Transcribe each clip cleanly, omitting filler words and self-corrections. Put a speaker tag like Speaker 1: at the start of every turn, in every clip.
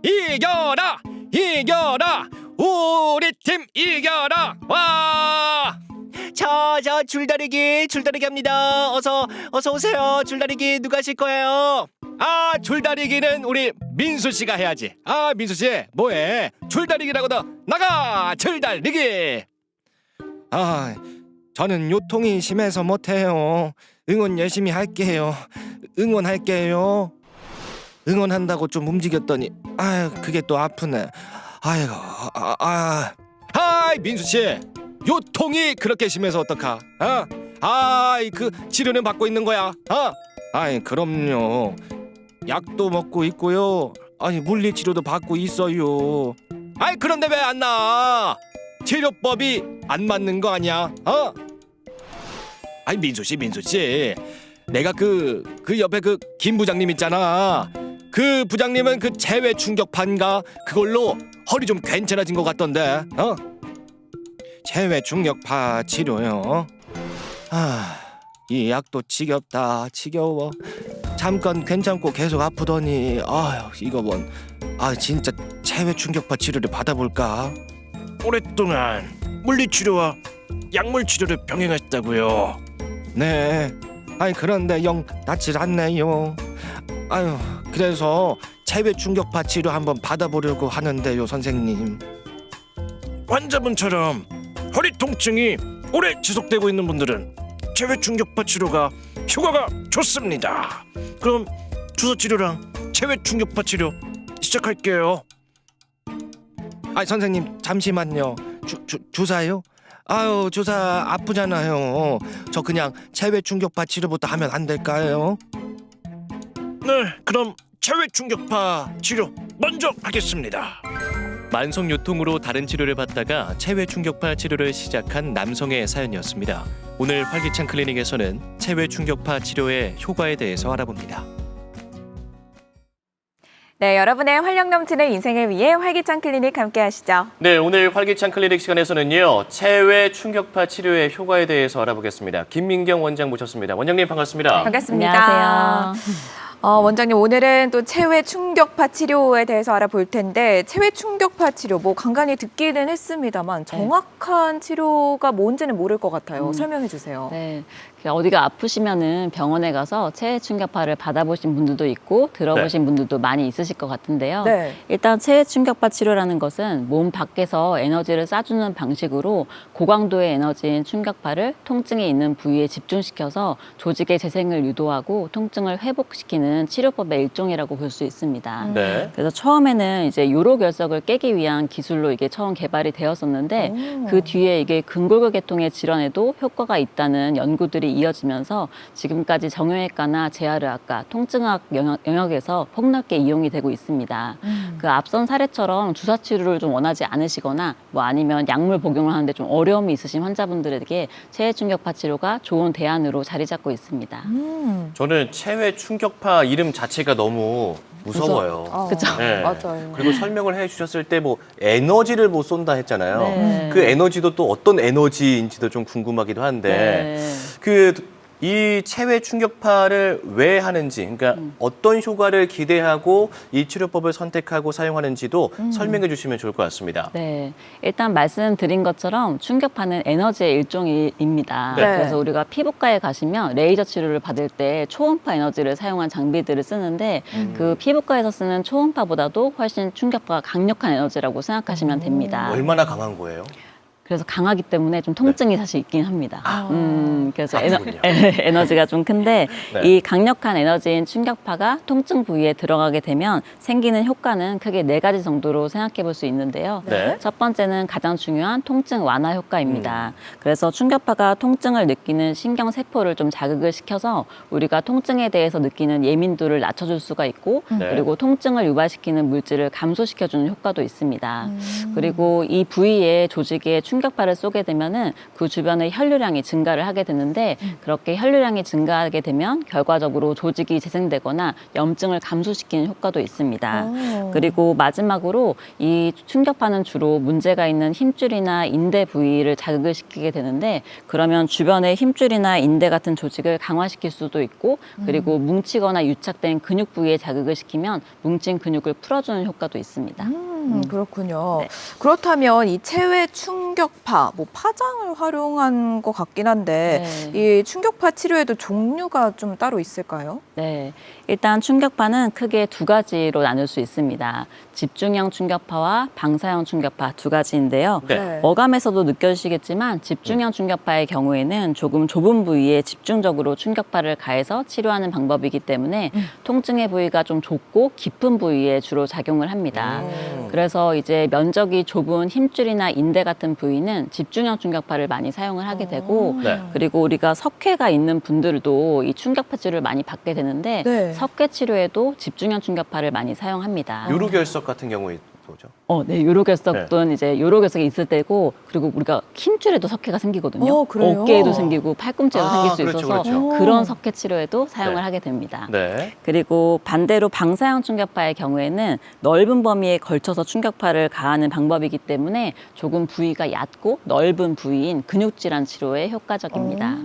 Speaker 1: 이겨라! 이겨라! 우리 팀 이겨라! 와!
Speaker 2: 저 줄다리기 합니다. 어서 오세요. 줄다리기 누가 하실 거예요?
Speaker 1: 아, 줄다리기는 우리 민수 씨가 해야지. 아, 민수 씨, 뭐해? 줄다리기라고도 나가! 줄다리기! 아, 저는 요통이 심해서 못해요. 응원 열심히 할게요. 응원할게요. 응원한다고 좀 움직였더니, 아유, 그게 또 아프네. 아이고, 하이, 민수 씨, 요통이 그렇게 심해서 어떡하? 아이, 그 치료는 받고 있는 거야. 아이, 그럼요. 약도 먹고 있고요. 아니, 물리 치료도 받고 있어요. 아이, 그런데 왜 안 나? 치료법이 안 맞는 거 아니야? 아이, 민수 씨, 내가 그 옆에 그 김 부장님 있잖아. 그 부장님은 그 체외 충격파인가 그걸로 허리 좀 괜찮아진 것 같던데. 체외 충격파 치료요. 이 약도 지겨워. 잠깐 괜찮고 계속 아프더니 아유, 이거 뭔 진짜 체외 충격파 치료를 받아볼까?
Speaker 3: 오랫동안 물리치료와 약물치료를 병행했다고요.
Speaker 1: 네. 그런데 영 낫질 않네요. 아유, 그래서 체외 충격파 치료 한번 받아보려고 하는데요, 선생님.
Speaker 3: 환자분처럼 허리 통증이 오래 지속되고 있는 분들은 체외 충격파 치료가 효과가 좋습니다. 그럼 주사 치료랑 체외 충격파 치료 시작할게요.
Speaker 1: 선생님 잠시만요. 주사요? 아유, 주사 아프잖아요. 저 그냥 체외 충격파 치료부터 하면 안 될까요?
Speaker 3: 네, 그럼 체외 충격파 치료 먼저 하겠습니다.
Speaker 4: 만성 요통으로 다른 치료를 받다가 체외 충격파 치료를 시작한 남성의 사연이었습니다. 오늘 활기찬 클리닉에서는 체외 충격파 치료의 효과에 대해서 알아봅니다.
Speaker 5: 네, 여러분의 활력 넘치는 인생을 위해 활기찬 클리닉 함께 하시죠.
Speaker 4: 네, 오늘 활기찬 클리닉 시간에서는요. 체외 충격파 치료의 효과에 대해서 알아보겠습니다. 김민경 원장 모셨습니다. 원장님 반갑습니다.
Speaker 5: 반갑습니다.
Speaker 6: 안녕하세요.
Speaker 5: 원장님, 오늘은 또 체외 충격파 치료에 대해서 알아볼 텐데 체외 충격파 치료, 간간히 듣기는 했습니다만 정확한 치료가 뭔지는 모를 것 같아요. 설명해 주세요.
Speaker 6: 네, 어디가 아프시면은 병원에 가서 체외 충격파를 받아보신 분들도 있고 들어보신 분들도 많이 있으실 것 같은데요.
Speaker 5: 네.
Speaker 6: 일단 체외 충격파 치료라는 것은 몸 밖에서 에너지를 쏴주는 방식으로 고강도의 에너지인 충격파를 통증이 있는 부위에 집중시켜서 조직의 재생을 유도하고 통증을 회복시키는 치료법의 일종이라고 볼 수 있습니다.
Speaker 4: 네.
Speaker 6: 그래서 처음에는 이제 요로 결석을 깨기 위한 기술로 이게 처음 개발이 되었었는데 그 뒤에 이게 근골격계통의 질환에도 효과가 있다는 연구들이 이어지면서 지금까지 정형외과나 재활의학과, 통증학 영역에서 폭넓게 이용이 되고 있습니다. 그 앞선 사례처럼 주사 치료를 좀 원하지 않으시거나 아니면 약물 복용을 하는데 좀 어려움이 있으신 환자분들에게 체외 충격파 치료가 좋은 대안으로 자리 잡고 있습니다.
Speaker 4: 저는 체외 충격파 이름 자체가 너무 무서워요.
Speaker 6: 그죠?
Speaker 4: 네.
Speaker 5: 맞아요.
Speaker 4: 그리고 설명을 해주셨을 때 에너지를 쏜다 했잖아요.
Speaker 6: 네.
Speaker 4: 그 에너지도 또 어떤 에너지인지도 좀 궁금하기도 한데 이 체외 충격파를 왜 하는지, 그러니까 어떤 효과를 기대하고 이 치료법을 선택하고 사용하는지도 설명해 주시면 좋을 것 같습니다.
Speaker 6: 네, 일단 말씀드린 것처럼 충격파는 에너지의 일종입니다.
Speaker 5: 네.
Speaker 6: 그래서 우리가 피부과에 가시면 레이저 치료를 받을 때 초음파 에너지를 사용한 장비들을 쓰는데 그 피부과에서 쓰는 초음파보다도 훨씬 충격파가 강력한 에너지라고 생각하시면 됩니다.
Speaker 4: 얼마나 강한 거예요?
Speaker 6: 그래서 강하기 때문에 좀 통증이 사실 있긴 합니다. 그래서
Speaker 4: 아프군요.
Speaker 6: 에너지가 좀 큰데
Speaker 4: 네.
Speaker 6: 이 강력한 에너지인 충격파가 통증 부위에 들어가게 되면 생기는 효과는 크게 4가지 정도로 생각해 볼 수 있는데요.
Speaker 4: 네.
Speaker 6: 첫 번째는 가장 중요한 통증 완화 효과입니다. 그래서 충격파가 통증을 느끼는 신경세포를 좀 자극을 시켜서 우리가 통증에 대해서 느끼는 예민도를 낮춰줄 수가 있고
Speaker 4: 네.
Speaker 6: 그리고 통증을 유발시키는 물질을 감소시켜주는 효과도 있습니다. 그리고 이 부위의 조직에 충격파를 쏘게 되면은 그 주변의 혈류량이 증가를 하게 되는데 그렇게 혈류량이 증가하게 되면 결과적으로 조직이 재생되거나 염증을 감소시키는 효과도 있습니다. 그리고 마지막으로 이 충격파는 주로 문제가 있는 힘줄이나 인대 부위를 자극을 시키게 되는데 그러면 주변의 힘줄이나 인대 같은 조직을 강화시킬 수도 있고 그리고 뭉치거나 유착된 근육 부위에 자극을 시키면 뭉친 근육을 풀어주는 효과도 있습니다.
Speaker 5: 그렇군요.
Speaker 6: 네.
Speaker 5: 그렇다면 이 체외 충격파, 뭐 파장을 활용한 것 같긴 한데 이 충격파 치료에도 종류가 좀 따로 있을까요?
Speaker 6: 네, 일단 충격파는 크게 두 가지로 나눌 수 있습니다. 집중형 충격파와 방사형 충격파 두 가지인데요.
Speaker 4: 네.
Speaker 6: 어감에서도 느껴지시겠지만 집중형 충격파의 경우에는 조금 좁은 부위에 집중적으로 충격파를 가해서 치료하는 방법이기 때문에 통증의 부위가 좀 좁고 깊은 부위에 주로 작용을 합니다. 그래서 이제 면적이 좁은 힘줄이나 인대 같은 부위는 집중형 충격파를 많이 사용을 하게 되고
Speaker 4: 네.
Speaker 6: 그리고 우리가 석회가 있는 분들도 이 충격파 치료를 많이 받게 되는데
Speaker 5: 네.
Speaker 6: 석회 치료에도 집중형 충격파를 많이 사용합니다.
Speaker 4: 요로결석 같은 경우에 보죠.
Speaker 6: 네, 요로결석은 이제 요로결석이 있을 때고 그리고 우리가 힘줄에도 석회가 생기거든요.
Speaker 5: 그래요?
Speaker 6: 어깨에도 생기고 팔꿈치에도 생길 수
Speaker 4: 그렇죠,
Speaker 6: 있어서
Speaker 4: 그렇죠.
Speaker 6: 그런 석회 치료에도 사용을
Speaker 4: 네.
Speaker 6: 하게 됩니다.
Speaker 4: 네.
Speaker 6: 그리고 반대로 방사형 충격파의 경우에는 넓은 범위에 걸쳐서 충격파를 가하는 방법이기 때문에 조금 부위가 얕고 넓은 부위인 근육질환 치료에 효과적입니다.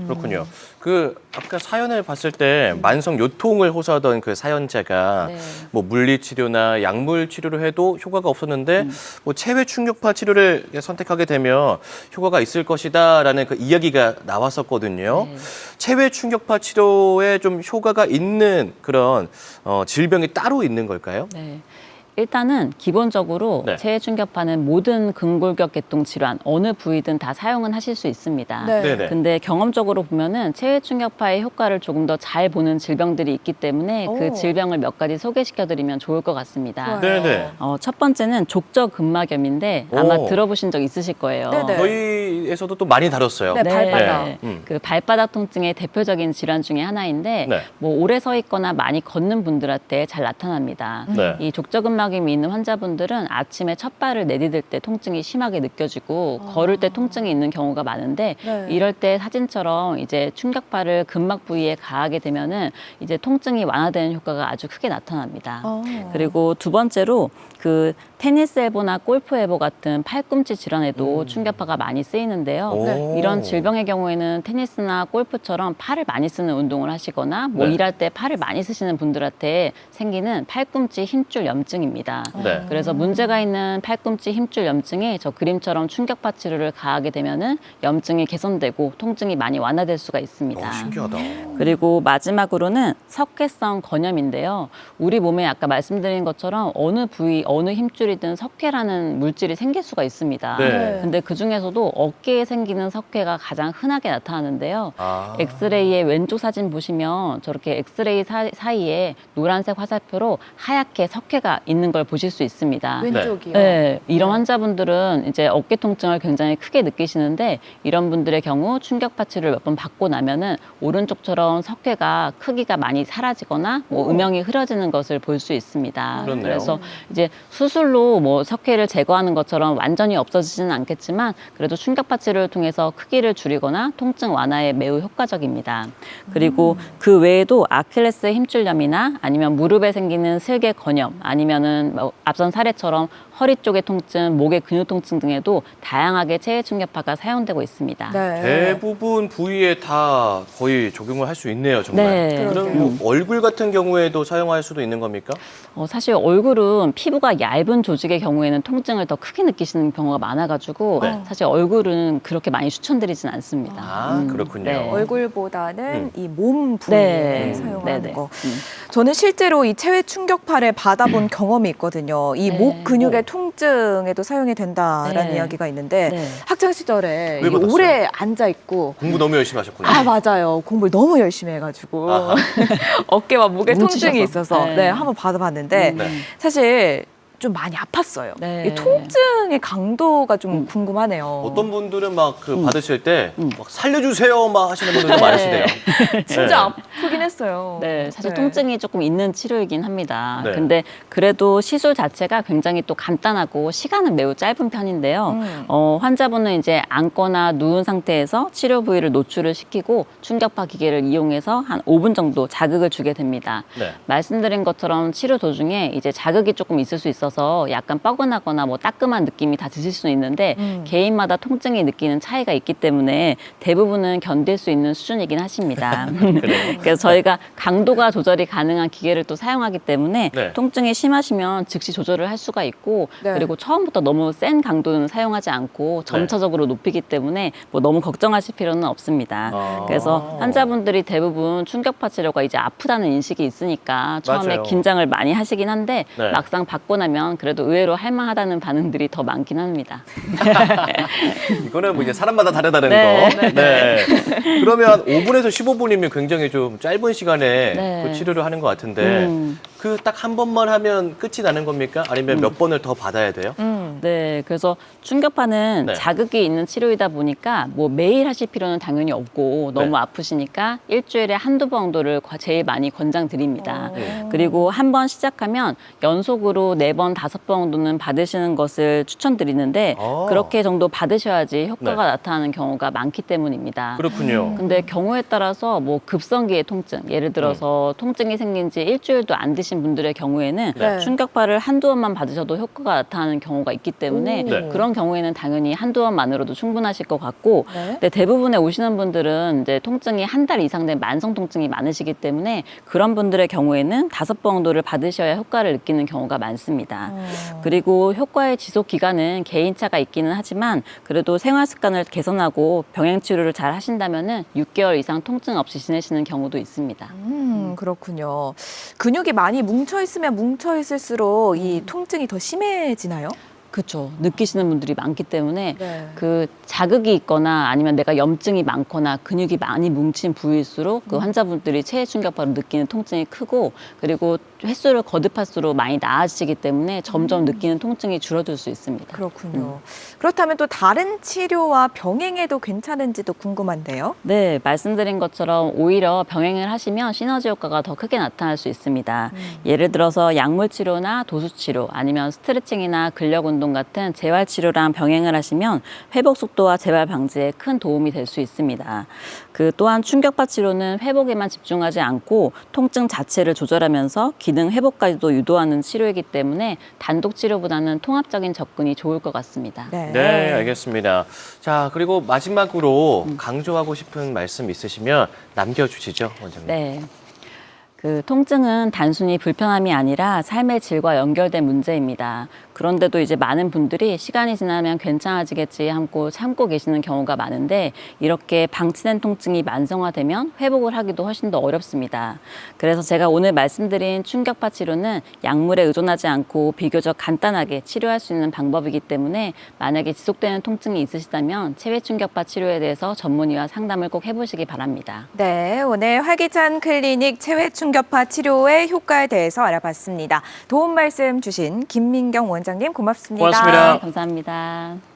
Speaker 4: 그렇군요. 그 아까 사연을 봤을 때 만성 요통을 호소하던 그 사연자가
Speaker 6: 네.
Speaker 4: 뭐 물리 치료나 약물 치료를 해도 효과가 없었는데 뭐 체외 충격파 치료를 선택하게 되면 효과가 있을 것이다라는 그 이야기가 나왔었거든요.
Speaker 6: 네.
Speaker 4: 체외 충격파 치료에 좀 효과가 있는 그런 질병이 따로 있는 걸까요?
Speaker 6: 네. 일단은 기본적으로
Speaker 4: 네.
Speaker 6: 체외 충격파는 모든 근골격 계통 질환 어느 부위든 다 사용은 하실 수 있습니다.
Speaker 5: 네.
Speaker 4: 네네.
Speaker 6: 근데 경험적으로 보면은 체외 충격파의 효과를 조금 더 잘 보는 질병들이 있기 때문에 그
Speaker 5: 오.
Speaker 6: 질병을 몇 가지 소개시켜드리면 좋을 것 같습니다.
Speaker 5: 좋아요.
Speaker 4: 네네.
Speaker 6: 첫 번째는 족저근막염인데 아마
Speaker 4: 오.
Speaker 6: 들어보신 적 있으실 거예요.
Speaker 5: 네네.
Speaker 4: 저희에서도 또 많이 다뤘어요.
Speaker 5: 네, 발바닥.
Speaker 6: 그 발바닥 통증의 대표적인 질환 중에 하나인데
Speaker 4: 네.
Speaker 6: 뭐 오래 서 있거나 많이 걷는 분들한테 잘 나타납니다.
Speaker 4: 네.
Speaker 6: 이 족저근막염이 있는 환자분들은 아침에 첫 발을 내디딜 때 통증이 심하게 느껴지고 걸을 때 통증이 있는 경우가 많은데
Speaker 5: 네.
Speaker 6: 이럴 때 사진처럼 이제 충격파를 근막 부위에 가하게 되면은 이제 통증이 완화되는 효과가 아주 크게 나타납니다. 그리고 두 번째로 그 테니스 엘보나 골프 엘보 같은 팔꿈치 질환에도 충격파가 많이 쓰이는데요.
Speaker 4: 오.
Speaker 6: 이런 질병의 경우에는 테니스나 골프처럼 팔을 많이 쓰는 운동을 하시거나 뭐
Speaker 4: 네.
Speaker 6: 일할 때 팔을 많이 쓰시는 분들한테 생기는 팔꿈치 힘줄 염증입니다.
Speaker 4: 네.
Speaker 6: 그래서 문제가 있는 팔꿈치 힘줄 염증에 저 그림처럼 충격파 치료를 가하게 되면은 염증이 개선되고 통증이 많이 완화될 수가 있습니다.
Speaker 4: 신기하다.
Speaker 6: 그리고 마지막으로는 석회성 건염인데요. 우리 몸에 아까 말씀드린 것처럼 어느 부위, 어느 힘줄이든 석회라는 물질이 생길 수가 있습니다.
Speaker 4: 네.
Speaker 6: 근데 그 중에서도 어깨에 생기는 석회가 가장 흔하게 나타나는데요.
Speaker 4: 아.
Speaker 6: 엑스레이의 왼쪽 사진 보시면 저렇게 엑스레이 사이에 노란색 화살표로 하얗게 석회가 있는 걸 보실 수 있습니다.
Speaker 5: 왼쪽이요.
Speaker 6: 네, 이런 환자분들은 이제 어깨 통증을 굉장히 크게 느끼시는데 이런 분들의 경우 충격파 치료를 몇 번 받고 나면은 오른쪽처럼 석회가 크기가 많이 사라지거나 뭐 음영이 흐려지는 것을 볼 수 있습니다.
Speaker 4: 그렇네요.
Speaker 6: 그래서 이제 수술로 뭐 석회를 제거하는 것처럼 완전히 없어지지는 않겠지만 그래도 충격파 치료를 통해서 크기를 줄이거나 통증 완화에 매우 효과적입니다. 그리고 그 외에도 아킬레스 힘줄염이나 아니면 무릎에 생기는 슬개 건염 아니면은 뭐 앞선 사례처럼 허리 쪽의 통증, 목의 근육 통증 등에도 다양하게 체외 충격파가 사용되고 있습니다.
Speaker 5: 네.
Speaker 4: 대부분 부위에 다 거의 적용을 할 수 있네요, 정말.
Speaker 6: 네.
Speaker 4: 그럼 뭐 얼굴 같은 경우에도 사용할 수도 있는 겁니까?
Speaker 6: 사실 얼굴은 피부가 얇은 조직의 경우에는 통증을 더 크게 느끼시는 경우가 많아가지고
Speaker 4: 네.
Speaker 6: 사실 얼굴은 그렇게 많이 추천드리진 않습니다.
Speaker 4: 아, 그렇군요.
Speaker 6: 네.
Speaker 5: 얼굴보다는 이 몸 부위에
Speaker 6: 네.
Speaker 5: 사용하는
Speaker 6: 네네.
Speaker 5: 거. 저는 실제로 이 체외 충격파를 받아본 경험이 있거든요. 이
Speaker 6: 네.
Speaker 5: 목 근육의 통증에도 사용이 된다라는
Speaker 6: 네.
Speaker 5: 이야기가 있는데
Speaker 6: 네.
Speaker 5: 학창 시절에
Speaker 4: 왜
Speaker 5: 이
Speaker 4: 받았어요?
Speaker 5: 오래 앉아 있고
Speaker 4: 공부 너무 열심히 하셨군요.
Speaker 5: 아 맞아요. 공부를 너무 열심히 해가지고
Speaker 4: 아하.
Speaker 5: 어깨와 목에
Speaker 6: 뭉치셔서.
Speaker 5: 통증이 있어서
Speaker 6: 네.
Speaker 5: 네, 한번 받아봤는데
Speaker 4: 네.
Speaker 5: 사실 좀 많이 아팠어요.
Speaker 6: 네.
Speaker 5: 이 통증의 강도가 좀 궁금하네요.
Speaker 4: 어떤 분들은 막 그 받으실 때 막 살려주세요 막 하시는 분들도 많으시대요.
Speaker 5: 진짜 아프긴 했어요.
Speaker 6: 네, 사실 통증이 조금 있는 치료이긴 합니다.
Speaker 4: 네.
Speaker 6: 근데 그래도 시술 자체가 굉장히 또 간단하고 시간은 매우 짧은 편인데요. 환자분은 이제 앉거나 누운 상태에서 치료 부위를 노출을 시키고 충격파 기계를 이용해서 한 5분 정도 자극을 주게 됩니다.
Speaker 4: 네.
Speaker 6: 말씀드린 것처럼 치료 도중에 이제 자극이 조금 있을 수 있어서 약간 뻐근하거나 뭐 따끔한 느낌이 다 드실 수는 있는데 개인마다 통증이 느끼는 차이가 있기 때문에 대부분은 견딜 수 있는 수준이긴 하십니다. 그래서 저희가 강도가 조절이 가능한 기계를 또 사용하기 때문에
Speaker 4: 네.
Speaker 6: 통증이 심하시면 즉시 조절을 할 수가 있고
Speaker 5: 네.
Speaker 6: 그리고 처음부터 너무 센 강도는 사용하지 않고 점차적으로 높이기 때문에 뭐 너무 걱정하실 필요는 없습니다.
Speaker 4: 아.
Speaker 6: 그래서 환자분들이 대부분 충격파 치료가 이제 아프다는 인식이 있으니까 처음에
Speaker 4: 맞아요.
Speaker 6: 긴장을 많이 하시긴 한데
Speaker 4: 네.
Speaker 6: 막상 받고 나면 그래도 의외로 할만하다는 반응들이 더 많긴 합니다.
Speaker 4: 이거는 뭐 이제 사람마다 다르다는
Speaker 6: 네.
Speaker 4: 거. 네. 그러면 5분에서 15분이면 굉장히 좀 짧은 시간에
Speaker 6: 네.
Speaker 4: 그 치료를 하는 것 같은데 그 딱 한 번만 하면 끝이 나는 겁니까? 아니면 몇 번을 더 받아야 돼요?
Speaker 6: 네, 그래서 충격파는
Speaker 4: 네.
Speaker 6: 자극이 있는 치료이다 보니까 뭐 매일 하실 필요는 당연히 없고 너무
Speaker 4: 네.
Speaker 6: 아프시니까 일주일에 한두 번 정도를 제일 많이 권장드립니다. 그리고 한 번 시작하면 연속으로 4번, 5번 정도는 받으시는 것을 추천드리는데
Speaker 4: 아.
Speaker 6: 그렇게 정도 받으셔야지 효과가
Speaker 4: 네.
Speaker 6: 나타나는 경우가 많기 때문입니다.
Speaker 4: 그렇군요.
Speaker 6: 근데 경우에 따라서 뭐 급성기의 통증, 예를 들어서 통증이 생긴 지 일주일도 안 드신 분들의 경우에는
Speaker 5: 네.
Speaker 6: 충격파를 한두 번만 받으셔도 효과가 나타나는 경우가 있기 때문에
Speaker 4: 네.
Speaker 6: 그런 경우에는 당연히 한두 번만으로도 충분하실 것 같고
Speaker 5: 네.
Speaker 6: 근데 대부분의 오시는 분들은 이제 통증이 한 달 이상 된 만성 통증이 많으시기 때문에 그런 분들의 경우에는 5번 정도를 받으셔야 효과를 느끼는 경우가 많습니다. 그리고 효과의 지속 기간은 개인차가 있기는 하지만 그래도 생활 습관을 개선하고 병행 치료를 잘 하신다면은 6개월 이상 통증 없이 지내시는 경우도 있습니다.
Speaker 5: 그렇군요. 근육이 많이 뭉쳐 있으면 뭉쳐 있을수록 이 통증이 더 심해지나요?
Speaker 6: 그렇죠. 느끼시는 분들이 많기 때문에
Speaker 5: 네.
Speaker 6: 그 자극이 있거나 아니면 내가 염증이 많거나 근육이 많이 뭉친 부위일수록 그 환자분들이 체해 충격파로 느끼는 통증이 크고 그리고 횟수를 거듭할수록 많이 나아지기 때문에 점점 느끼는 통증이 줄어들 수 있습니다.
Speaker 5: 그렇군요. 그렇다면 또 다른 치료와 병행해도 괜찮은지도 궁금한데요.
Speaker 6: 네, 말씀드린 것처럼 오히려 병행을 하시면 시너지 효과가 더 크게 나타날 수 있습니다. 예를 들어서 약물 치료나 도수 치료 아니면 스트레칭이나 근력 운동 같은 재활 치료랑 병행을 하시면 회복 속도와 재발 방지에 큰 도움이 될 수 있습니다. 그 또한 충격파 치료는 회복에만 집중하지 않고 통증 자체를 조절하면서 기능 회복까지도 유도하는 치료이기 때문에 단독 치료보다는 통합적인 접근이 좋을 것 같습니다.
Speaker 4: 네, 알겠습니다. 자, 그리고 마지막으로 강조하고 싶은 말씀 있으시면 남겨주시죠, 원장님.
Speaker 6: 네. 그 통증은 단순히 불편함이 아니라 삶의 질과 연결된 문제입니다. 그런데도 이제 많은 분들이 시간이 지나면 괜찮아지겠지 하고 참고 계시는 경우가 많은데 이렇게 방치된 통증이 만성화되면 회복을 하기도 훨씬 더 어렵습니다. 그래서 제가 오늘 말씀드린 충격파 치료는 약물에 의존하지 않고 비교적 간단하게 치료할 수 있는 방법이기 때문에 만약에 지속되는 통증이 있으시다면 체외 충격파 치료에 대해서 전문의와 상담을 꼭 해보시기 바랍니다.
Speaker 5: 네, 오늘 활기찬 클리닉 체외 충격파 치료의 효과에 대해서 알아봤습니다. 도움 말씀 주신 김민경 원장님 고맙습니다.
Speaker 4: 고맙습니다.
Speaker 6: 감사합니다.